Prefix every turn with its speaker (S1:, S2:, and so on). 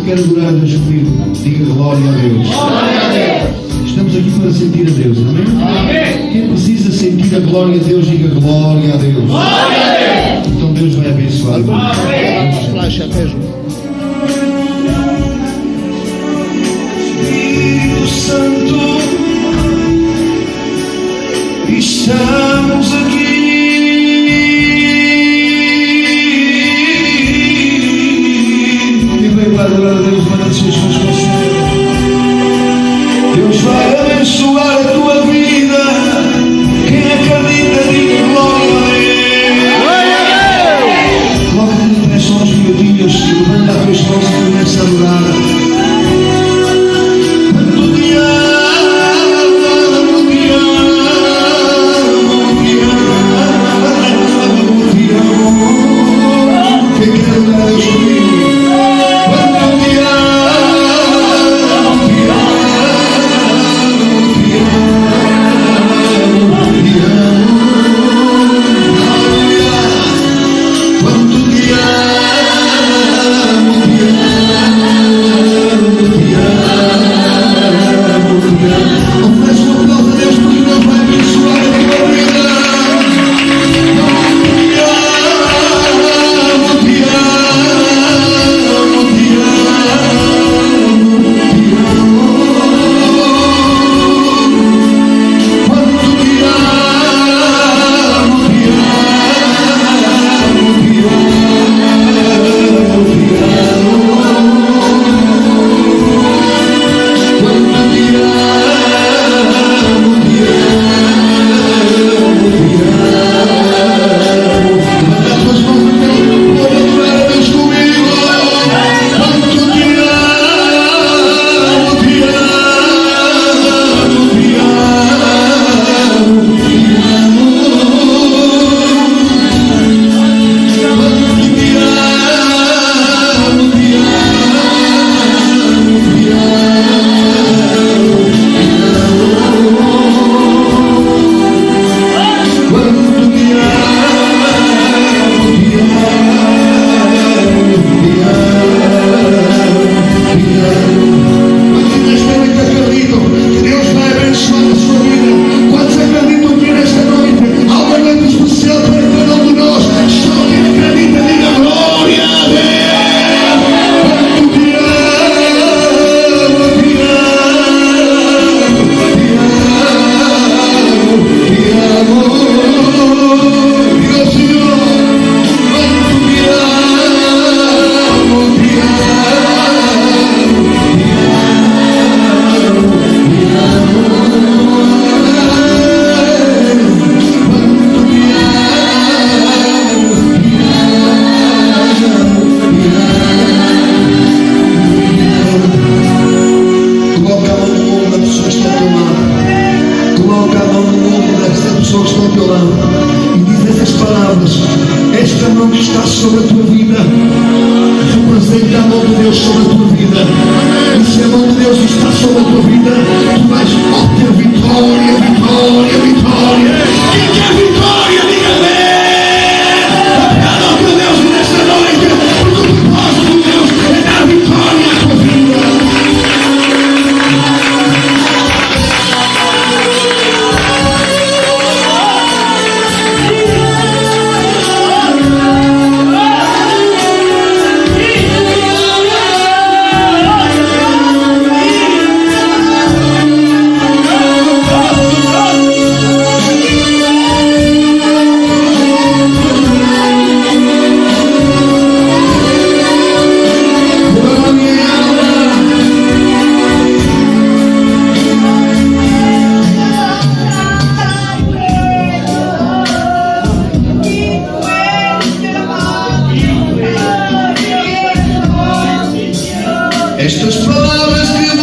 S1: quer adorar a Deus comigo, diga glória a Deus.
S2: Glória a Deus.
S1: Estamos aqui para sentir a Deus, amém?
S2: Amém.
S1: Quem precisa sentir a glória a Deus, diga glória a Deus.
S2: Glória a Deus.
S1: Então Deus vai abençoar.
S2: Amém.
S3: Flash mesmo.
S1: Espírito Santo, estamos aqui. Quem veio para adorar a Deus, manda as suas mãos com o Senhor. Deus vai abençoar a tua vida. Quem acredita, diga glória a Deus. Coloca-te em direção aos miudinhos, levanta as tuas mãos e começa a adorar. E diz essas palavras: esta mão que está sobre a tua vida representa a mão de Deus sobre a tua vida. E se a mão de Deus está sobre a tua vida, tu vais obter vitória, vitória, vitória. Quem quer vitória, diga amém. Obrigado ao teu Deus nesta noite, porque o propósito de Deus é dar vitória à tua vida. Estas palavras que